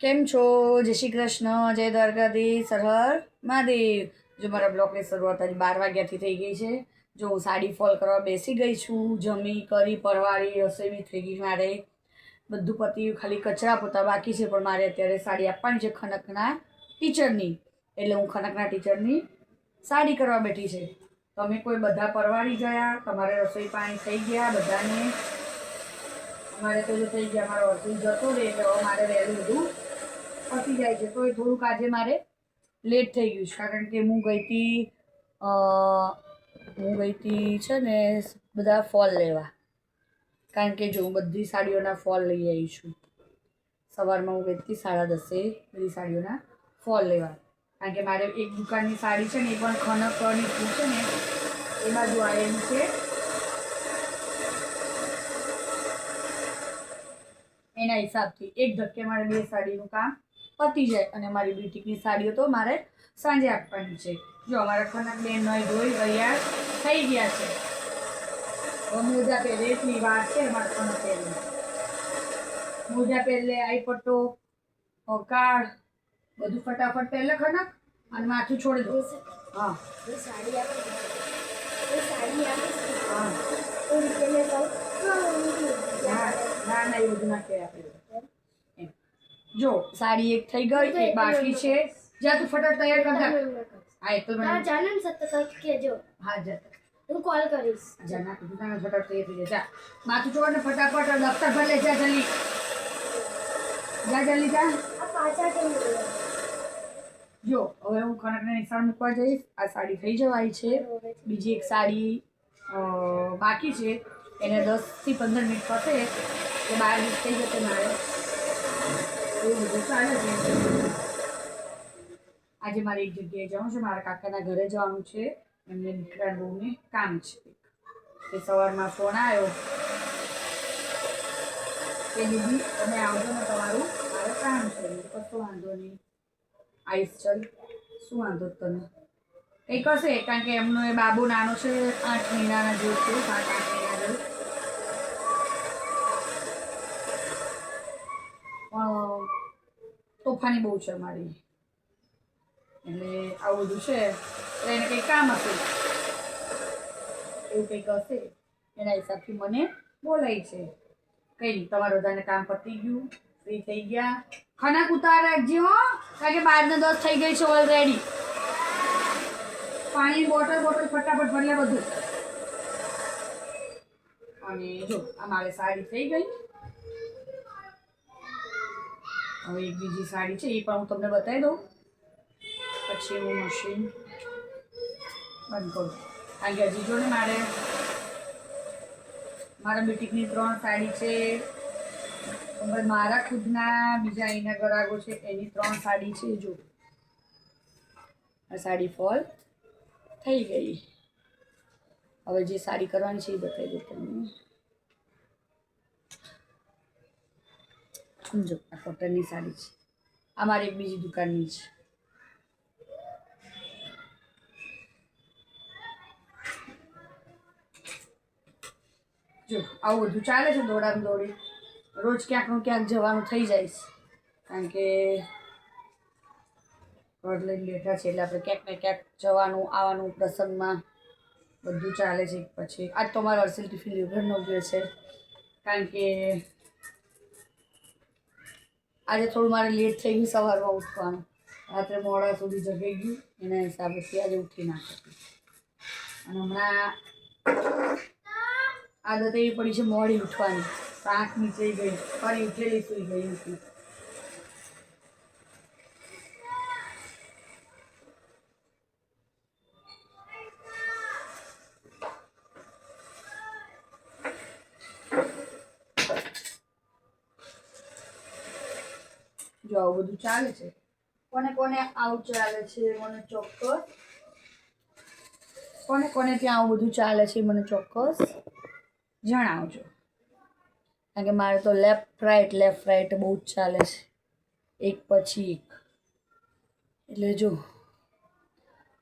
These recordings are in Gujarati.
કેમ છો? જય શ્રી કૃષ્ણ, જય દ્વારકાધીશ, હર હર મહાદેવ. જો મારા બ્લોગની શરૂઆત આજે 12 વાગ્યાથી થઈ ગઈ છે. જો હું સાડી ફોલ કરવા બેસી ગઈ છું. જમી કરી પરવારી રસોઈ બી થઈ ગઈ મારે, બધું પત્યું, ખાલી કચરા પોતા બાકી છે. પણ મારે અત્યારે સાડી આપવાની છે ખનકના ટીચરની, એટલે હું ખનકના ટીચરની સાડી કરવા બેઠી છે. તમે કોઈ બધા પરવારી ગયા? તમારે રસોઈ પાણી થઈ ગયા બધાને? અમારે તો જો થઈ ગયા, મારો અર્જુન જતો રહે એટલે હવે મારે વહેલું બધું પતી જાય છે. તો એ થોડુંક આજે મારે લેટ થઈ ગયું છે, કારણ કે હું ગઈ હતી છે ને બધા ફોલ લેવા. કારણ કે જો હું બધી સાડીઓના ફોલ લઈ આવી છું. સવારમાં હું ગઈ હતી 10:30 બધી સાડીઓના ફોલ લેવા, કારણ કે મારે એક દુકાનની સાડી છે ને એ પણ ખનકની ફૂલ છે ને એ બાજુ આવેલી છે. એના હિસાબથી એક ધક્કે મારે 2 સાડીનું કામ પતી જાય, અને મારી બ્યુટિકની સાડીઓ તો મારે સાંજે આપવાની છે. જો અમારા ખનક બેન નોઈ ધોઈ તૈયાર થઈ ગયા છે. મોજા પહેરે એટલી વાર છે અમારા ખનક પહેરી. મોજા પહેરલે, આઈ પટ્ટો, કાળ, બધું ફટાફટ પહેરલે ખનક, અને માથું છોડી દો. હા સાડી આપે, હા ના ના એવું ના કે આપણે. જો સાડી એક થઈ ગઈ, એક બાકી છે. જા તું ફટાફટ તૈયાર કર દે. હા એ તો મને જાનન સત્ત કેજો. હા જા હું કોલ કરીશ. જા ના તું તને ફટાફટ તૈયાર થઈ જા. માથું છોડ ને ફટાફટ દફતર ભર લે. જા જલ્દી જા, જલ્દી જા. આ પાછા કેમ જો હવે હું ખનકને નિશાન મૂકવા જઈશ. આ સાડી થઈ જવાય છે. બીજી એક સાડી બાકી છે, એને 10 થી 15 મિનિટ થશે એટલે 12 મિનિટ થઈ જશે મારે. એવું બધું ચાલે છે. આજે મારે એક જગ્યાએ જવાનું છે, મારા કાકાના ઘરે જવાનું છે. એમને દીકરા બહુને કામ છે. એ સવારમાં ફોન આવ્યો કે દીદી તમે આવજો ને, તમારું મારે કામ છે. કશો વાંધો નહીં, આવીશ. ચાલ, શું વાંધો તને? કંઈક હશે, કારણ કે એમનો એ બાબુ નાનો છે, 8 મહિનાના જેવું છે, 7-8 મહિના જેવું. પણ તોફાની બહુ છે મારી, એટલે આવું બધું છે. એટલે એને કંઈક કામ હશે, એવું કંઈક હશે, એના હિસાબથી મને બોલાય છે. કંઈ નહીં, તમારું બધાને કામ પતી ગયું, ફ્રી થઈ ગયા. ખનક ઉતાર રાખજે હો, કારણ કે 12 ને 10 થઈ ગઈ છે ઓલરેડી. પાણી બોટલ ફટાફટ ભરી લે બધું. અને જો આ મારી સાડી થઈ ગઈ. હવે એક બીજી સાડી છે, એ પણ હું તમને બતાવી દઉં, પછી હું મશીન બંધ કરું. કારણ કે હજી જો ને મારા બ્યુટિકની 3 સાડી છે. મારા ખુદના બીજા અહીંના ગરાગો છે એની 3 સાડી છે. જો આ સાડી ફોલ થઈ ગઈ. હવે જે સાડી કરવાની છે એ બતાવી દઉં તમને. સમજો, આ કોટનની સાડી છે. આ મારી એક બીજી દુકાનની છે. જો આવું બધું ચાલે છે, દોડામ દોડી. રોજ ક્યાંકનું ક્યાંક જવાનું થઈ જાય છે, કારણ કે ઘર લઈને બેઠા છે એટલે આપણે ક્યાંક ને ક્યાંક જવાનું આવવાનું, પ્રસંગમાં બધું ચાલે છે. પછી આજ તો મારો હર્ષિલ ટિફિન લીવરનો ગયો છે, કારણ કે આજે થોડું મારે લેટ થઈ ગયું સવારમાં ઉઠવાનું. રાત્રે મોડા સુધી જગાઈ ગયું, એના હિસાબેથી આજે ઉઠી ના શકી. અને હમણાં આદત એવી પડી છે મોડી ઉઠવાની, આંખ નીચે ગઈ, ફરી ઉઠેલી સુઈ ગઈ હતી. જો આવું બધું ચાલે છે. કોને કોને આવું ચાલે છે મને ચોક્કસ, કોને કોને ત્યાં આવું બધું ચાલે છે મને ચોક્કસ જણાવજો. કારણ કે મારે તો લેફ્ટ રાઈટ બહુ જ ચાલે છે, એક પછી એક. એટલે જો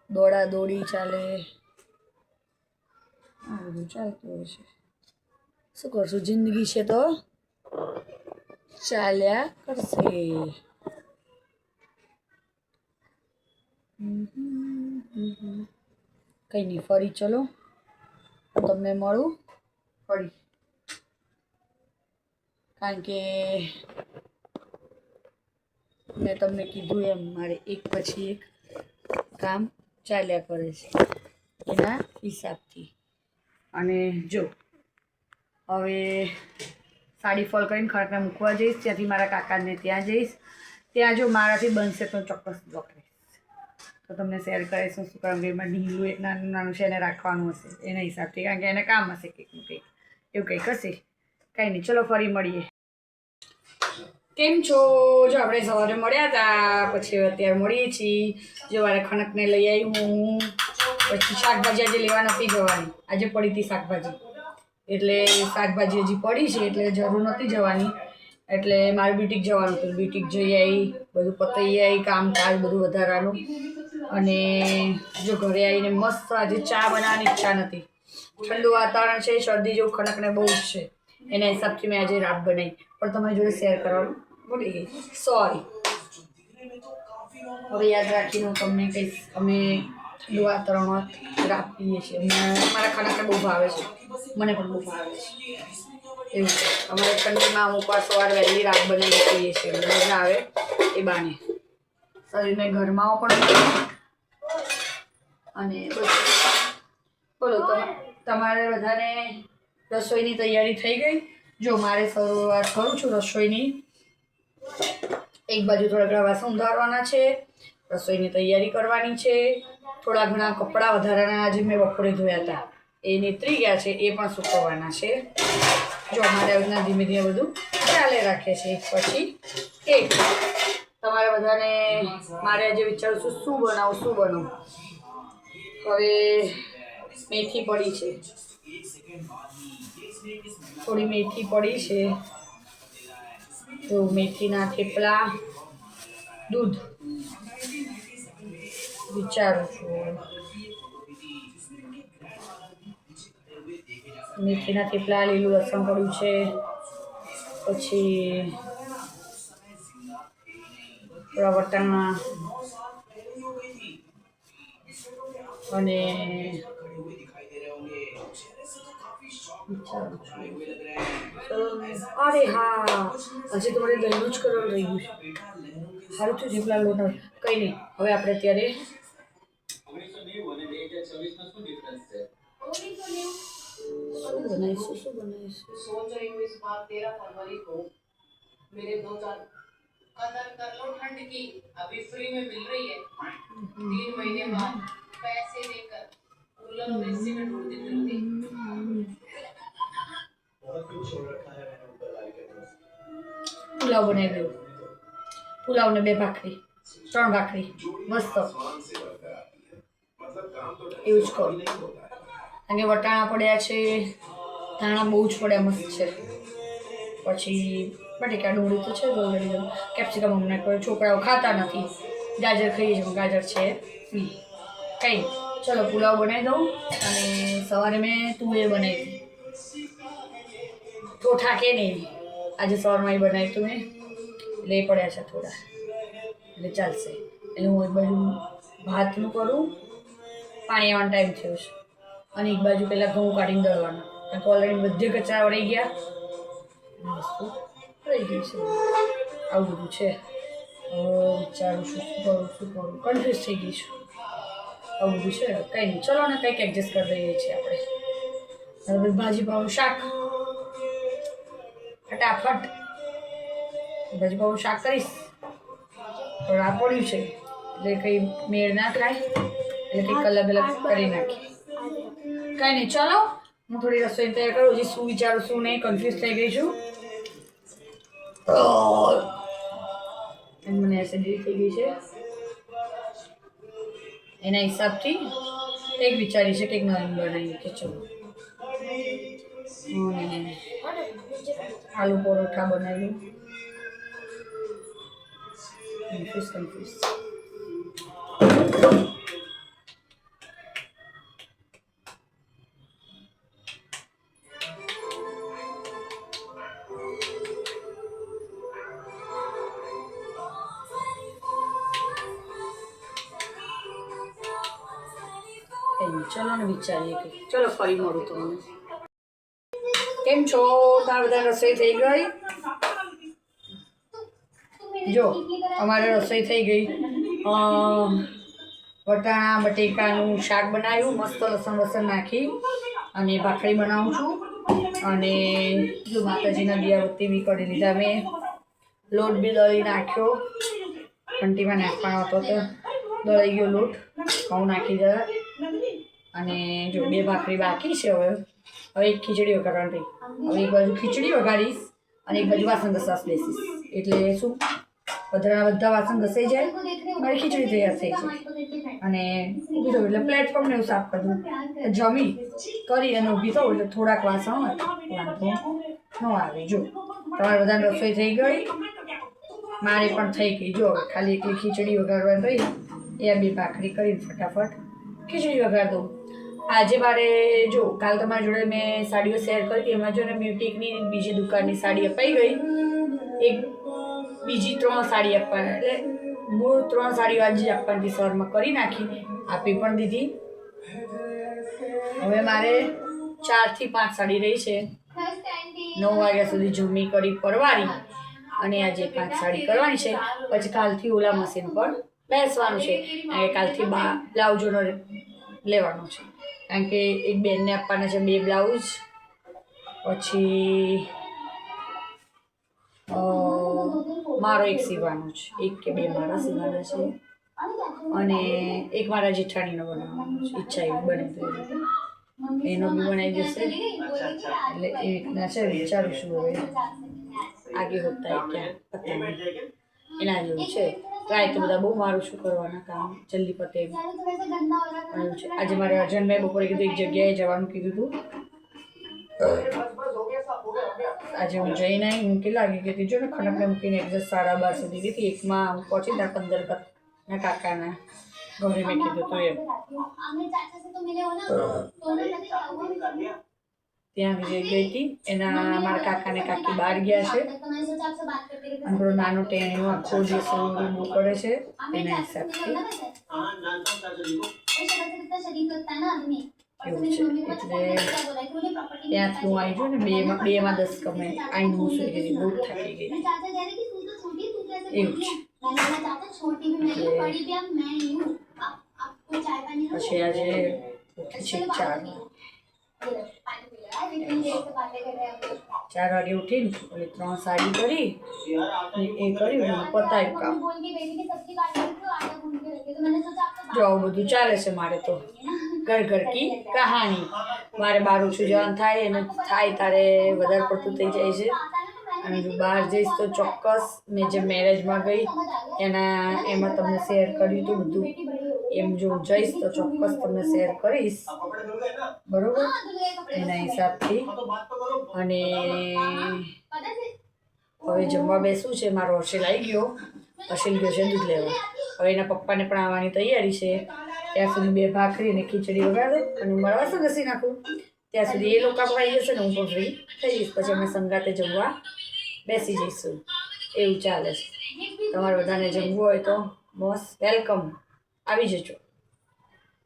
દોડા દોડી ચાલે, આ બધું ચાલતું હોય છે. શું કરશું, જિંદગી છે તો ચાલ્યા કરશે. કંઈ નહીં, ફરી ચલો તમને મળું ફરી, કારણ કે મેં તમને કીધું એમ મારે એક પછી એક કામ ચાલ્યા કરે છે એના હિસાબથી. અને જો હવે સાડી ફોલ કરીને ખડકને મૂકવા જઈશ, ત્યાંથી મારા કાકાને ત્યાં જઈશ. ત્યાં જો મારાથી બનશે તો ચોક્કસ બ્લોગ રહીશ તો તમને શેર કરીશ શું કારણ કે એમાં ઢીલું એક નાનું નાનું છે એને રાખવાનું હશે એના હિસાબથી, કારણ કે એને કામ હશે કંઈકનું કંઈક એવું કંઈક હશે. કંઈ નહીં, ચલો ફરી મળીએ. કેમ છો? જો આપણે સવારે મળ્યા હતા, પછી અત્યારે મળીએ છીએ. જો મારે ખણકને લઈ આવી હું, પછી શાકભાજી આજે લેવા નથી જવાની, આજે પડી હતી શાકભાજી, એટલે શાકભાજી હજી પડી છે એટલે જરૂર નથી જવાની, એટલે મારે બ્યુટીક જવાનું હતું. બ્યુટીક જઈ આવી, બધું પતાવી આવી, કામકાજ બધું વધારાનું. અને જો ઘરે આવીને મસ્ત આજે ચા બનાવવાની ઈચ્છા નથી, ઠંડુ વાતાવરણ છે, શરદી જેવું ખણકને બહુ જ છે, એના હિસાબથી મેં આજે રાબ બનાવી, પણ તમારી જોડે શેર કરવાનું ભૂલી ગઈ, સોરી. હવે યાદ રાખીને હું તમને કહીશ, અમે ઠંડુ વાતાવરણમાં રાબ પીએ છીએ. મારા ખણકને બહુ ભાવે છે, મને પણ બહુ ભાવે છે એવું. અમારે ઠંડીમાં અમુક વાર સવાર વહેલી રાબ બનાવી પીએ છીએ, મજા આવે એ બાને. શરીરને ઘરમાં પણ અને બોલો તમારે બધાને રસોઈની તૈયારી થઈ ગઈ? જો મારે શરૂઆત કરું છું રસોઈની. એક બાજુ થોડા વાસણ ઉધારવાના છે, રસોઈની તૈયારી કરવાની છે, થોડા ઘણા કપડાં વધારાના આજે મેં બપોરે ધોયા હતા એ નીતરી ગયા છે, એ પણ સૂકવવાના છે. જો અમારે રીતના ધીમે ધીમે બધું ચાલે રાખે છે. પછી એક તમારે બધાને મારે આજે વિચારું છું શું બનાવું. હવે મેથી પડી છે, થોડી મેથી પડી છે, તો મેથીના થેપલા, દૂધ વિચારું છું. મેથીના થેપલા, લીલું લસણ પડ્યું છે, પછી થોડા વટાણા અને અરે હા, હજી તમારે દહીંનું જ કરવાનું રહી ગયું છે. સારું થયું થેપલા લોટ. કંઈ નહીં, હવે આપણે અત્યારે कदर कर लो ठंड की, अभी फ्री में मिल रही है 3 महीने बाद पैसे देकर कूलर और एसी में ढूंढती फिरती पुलाव बनाई दो. पुलाव ने 2 भाखरी 3 भाखरी मस्त એવું જ કરું. અને વટાણા પડ્યા છે, ધાણા બહુ જ પડ્યા મસ્ત છે, પછી બટેકા ડુંગળી તો છે જ ઓલરેડી, કેપ્સિકમ હમણાં કોઈ છોકરાઓ ખાતા નથી, ગાજર ખાઈએ છીએ, ગાજર છે કંઈ. ચલો પુલાવ બનાવી દઉં. અને સવારે મેં તુવેર બનાવી હતી, ઠોઠા કે નહીં, આજે સવારમાં એ બનાવી તું મેં, એટલે એ પડ્યા છે થોડા, એટલે ચાલશે. એટલે હું એક બાજુ ભાતનું કરું, પાણી આવવાનો ટાઈમ થયો છે, અને એક બાજુ પહેલાં ઘઉં કાઢીને દળવાના, કારણ કે ઓલરેડી બધે કચરા વળી ગયા, વસ્તુ રહી ગઈ છે. આવું બધું છે. વિચારું શું કરું, કન્ફ્યુઝ થઈ ગઈ છું. આવું બધું છે, કંઈ નહીં, ચલો ને કંઈક એડજસ્ટ કરી દઈએ છીએ આપણે. હવે ભાજી પાઉં શાક ફટાફટ ભાજી પાઉં શાક કરીશ. થોડા આ પડ્યું છે એટલે કંઈ મેળ ના ખાય, એટલે કંઈક અલગ અલગ કરી નાખીએ. કંઈ નહીં, ચલો હું થોડી રસોઈ તૈયાર કરું. હજી શું વિચારું શું નહીં, કન્ફ્યુઝ થઈ ગઈ છું. મને એસિડિટી થઈ ગઈ છે, એના હિસાબથી કંઈક વિચારી છે, કંઈક નવીન બનાવીએ કે ચલો આલુ પરોઠા બનાવી લઉં. કન્ફ્યુઝ ચલો ને વિચારીએ કે ચલો ફરી મળું તમને. કેમ છો? તાર બધા રસોઈ થઈ ગઈ? જો અમારે રસોઈ થઈ ગઈ. વટાણા બટેકાનું શાક બનાવ્યું મસ્ત લસણ નાખી અને ભાખરી બનાવું છું. અને જો માતાજીના દિયાબત્તી બી કરી લીધા મેં. લોટ બી દળી નાખ્યો. ઘંટીમાં નાખવાનો હતો તો દળી ગયો લોટ. ઘઉં નાખી દીધા. અને જો 2 ભાખરી બાકી છે. હવે એક ખીચડી વઘારવાની રહી. હવે એક બાજુ ખીચડી વઘારીશ અને એક બાજુ વાસણ ઘસવા બેસીશ. એટલે શું બધા વાસણ ઘસાઈ જાય, મારી ખીચડી તૈયાર થઈ જાય. અને ઊભી થયું એટલે પ્લેટફોર્મને એવું સાફ કરવું. જમી કરી અને ઊભી થવું એટલે થોડાક વાસણ હોય વાંધો ન આવે. જો તમારે બધાને રસોઈ થઈ ગઈ, મારે પણ થઈ ગઈ. જો ખાલી એકલી ખીચડી વઘારવાની રહી. એ 2 ભાખરી કરીને ફટાફટ ખીચડી વઘાર દઉં. આજે મારે જો કાલ તમારી જોડે મેં સાડીઓ શેર કરી હતી. એમાં જો ને બ્યુટિકની બીજી દુકાનની સાડી અપાઈ ગઈ. એક બીજી 3 સાડી આપવાના, એટલે મૂળ 3 સાડીઓ આજે આપવાની સરમાં કરી નાખી, આપી પણ દીધી. હવે મારે 4 થી 5 સાડી રહી છે. 9 વાગ્યા સુધી જમી કરી પરવારી અને આજે 5 સાડી કરવાની છે. પછી કાલથી ઓલા મશીન પર બેસવાનું છે. અને કાલથી બ્લાઉઝોનો લેવાનો છે. કારણ કે એક બેનને આપવાના છે 2 બ્લાઉઝ. પછી મારો એક સીવાનો છે, 1 કે 2 મારા સીવાના છે. અને એક મારા જેઠાણીનો બનાવવાનો છે. ઈચ્છા એવી બને તો એનો બી બનાવી જશે. એટલે એ રીતના છે. વિચારું છું હવે આગે હોતા ક્યાં પતા એના જેવું છે. ટ્રાય તો બધા બહુ મારું શું કરવાના કામ જલ્દી પતે એવું છે. આજે મારે અર્જન્ટ મેં બપોરે કીધું એક જગ્યાએ જવાનું કીધું હતું. આજે હું જઈને આવી. હું કેટલા વાગે ગઈ હતી જો ને, ખડકને મૂકીને એક્ઝેક્ટ 12:30 સુધી ગઈ હતી. 1માં હું પહોંચી ત્યાં 15 ના કાકાના ઘરે મેં કીધું હતું એમ. ત્યાં ગઈ હતી. એના મારા કાકાને કાકી બહાર ગયા છે. અને પેલો નાનો ટેણીનો આખો દિવસ બહુ કરે છે એના હિસાબથી એવું છે. એટલે ત્યાંથી હું આવી છું ને 2માં 10 કમે આવીને હું સુઈ ગઈ. બહુ થાકી ગઈ એવું છે. પછી આજે ઉઠી છે 4 વાગે ઉઠીને એટલે 3 સાડી કરી એ કર્યું પતાવ્યું કામ. જો આવું બધું ચાલે છે મારે તો. ઘર કી કહાની. મારે બહાર ઓછું જવાનું થાય અને થાય તારે વધારે પડતું થઈ જાય છે. અને જો બહાર જઈશ તો ચોક્કસ મેં જે મેરેજમાં ગઈ એમાં તમને શેર કર્યું હતું બધું. એમ જો હું જઈશ તો ચોક્કસ તમને શેર કરીશ, બરોબર? એના હિસાબથી. અને હવે જમવા બેસવું છે. મારો હર્ષેલ આવી ગયો. હર્ષેલ ગયો છે દૂધ લેવા. હવે એના પપ્પાને પણ આવવાની તૈયારી છે. ત્યાં સુધી 2 ભાખરી અને ખીચડી વગાડો અને હું મારા વાસણ ઘસી નાખું. ત્યાં સુધી એ લોકો આવી જશે ને હું પણ ફ્રી થઈ જઈશ. પછી અમે સંગાતે જમવા બેસી જઈશું. એવું ચાલે છે. તમારે બધાને જમવું હોય તો મોસ્ટ વેલકમ, આવી જજો.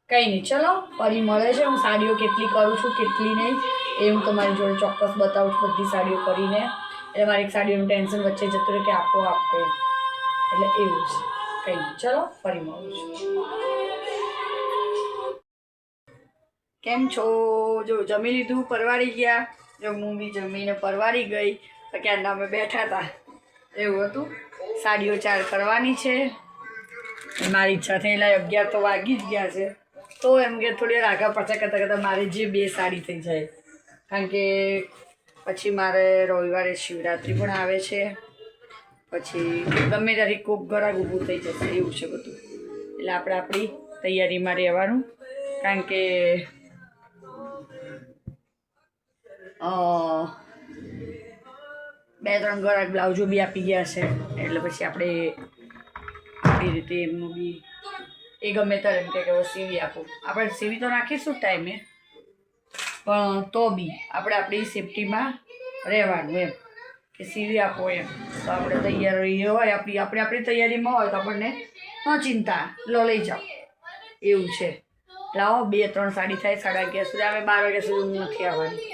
કંઈ નહીં, ચલો ફરી મળે છે. હું સાડીઓ કેટલી કરું છું કેટલી નહીં એ હું તમારી જોડે ચોક્કસ બતાવું છું. બધી સાડીઓ કરીને એટલે મારી એક સાડીઓનું ટેન્શન વચ્ચે જતું રહે કે આપો એટલે એવું છે. કંઈ નહીં, ચલો ફરી મળું છું. કેમ છો? જો જમી લીધું, પરવારી ગયા. જો હું બી જમીને પરવારી ગઈ. તો ક્યાં અમે બેઠા હતા એવું હતું. સાડીઓ 4 કરવાની છે. મારી ઈચ્છા થયેલા 11 તો વાગી જ ગયા છે. તો એમ કે થોડી વાર આગળ પાછા કરતાં મારી જે 2 સાડી થઈ જાય. કારણ કે પછી મારે રવિવારે શિવરાત્રિ પણ આવે છે. પછી ગમે ત્યારે કોક ઘરાક ઊભું થઈ જશે એવું છે બધું. એટલે આપણે આપણી તૈયારીમાં રહેવાનું. કારણ કે 2-3 ઘરાક બ્લાઉઝો બી આપી ગયા છે. એટલે પછી આપણે એ રીતે એમનું બી એ ગમે ત્યારે એમ કે સીવી આપું. આપણે સીવી તો નાખીશું ટાઈમે, પણ તો બી આપણે આપણી સેફટીમાં રહેવાનું એમ કે સીવી આપો એમ. તો આપણે તૈયારી હોય આપણી તૈયારીમાં હોય તો આપણને ન ચિંતા, લઈ જાઓ એવું છે. લાવો 2-3 સાડી થાય 11:30 સુધી. અમે 12 વાગ્યા સુધી હું નથી આવવાની,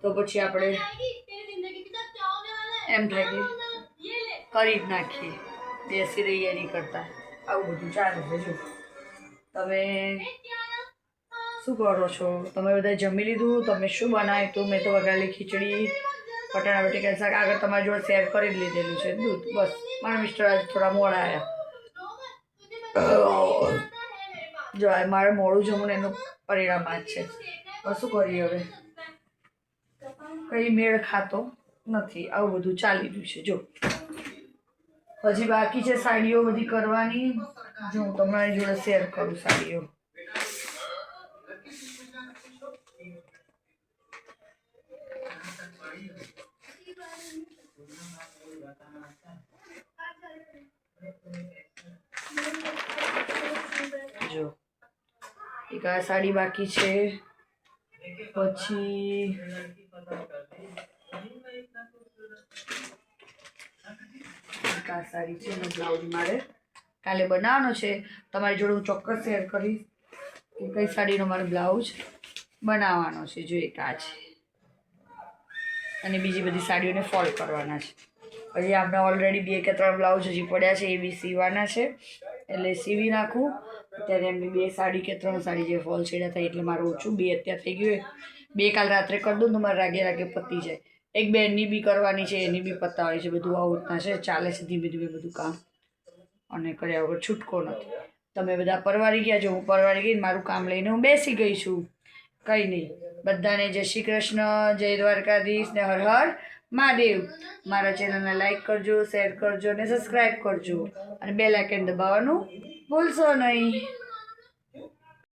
તો પછી આપણે એમ થાય કે કરી જ નાખીએ, બેસી રહીએ નહીં કરતા. આવું બધું ચાલે છે. જો તમે શું કરો છો? તમે બધા જમી લીધું? તમે શું બનાવ્યું હતું? મેં તો વઘારેલી ખીચડી, પટાણા બટેકા શાક આગળ તમારી જોડે શેર કરી જ લીધેલું છે. દૂધ બસ. મારા મિસ્ટર આજે થોડા મોડા આવ્યા. જો મારે મોડું જમવું ને એનું પરિણામ આ જ છે. હવે શું કરીએ? હવે કંઈ મેળ ખાતો નથી. આવું બધું ચાલી રહ્યું છે. જો હજી બાકી છે સાડીઓ બધી કરવાની. જો હું તમારી જોડે શેર કરું સાડીઓ. જો એક આ સાડી બાકી છે, પછી આ સાડી છે એનો બ્લાઉઝ મારે કાલે બનાવવાનો છે. તમારી જોડે હું ચોક્કસ શેર કરીશ કે કઈ સાડીનો મારે બ્લાઉઝ બનાવવાનો છે. જો એક આ છે અને બીજી બધી સાડીઓને ફોલ્ડ કરવાના છે. હજી આપણે ઓલરેડી 2 કે 3 બ્લાઉઝ હજી પડ્યા છે, એ બી સીવાના છે. એટલે સીવી નાખું અત્યારે. એમની 2 સાડી કે 3 સાડી જે ફોલ છેડા થાય એટલે મારું ઓછું 2 અત્યારે થઈ ગયું. 2 કાલ રાત્રે કરી દઉં તો મારે રાગે પતી જાય. એક બેનની બી કરવાની છે, એની બી પતાવવાની છે. બધું આવું રીતના છે, ચાલે છે ધીમે ધીમે બધું કામ, અને કર્યા વગર છૂટકો નથી. તમે બધા પરવારી ગયા. જો હું પરવારી ગઈ, મારું કામ લઈને હું બેસી ગઈ છું. કંઈ નહીં. બધાને જય શ્રી કૃષ્ણ, જય દ્વારકાધીશ ને હર હર મહાદેવ. મારા ચેનલને લાઈક કરજો, શેર કરજો અને સબસ્ક્રાઈબ કરજો, અને બેલ આઇકન દબાવવાનું ભૂલશો નહીં.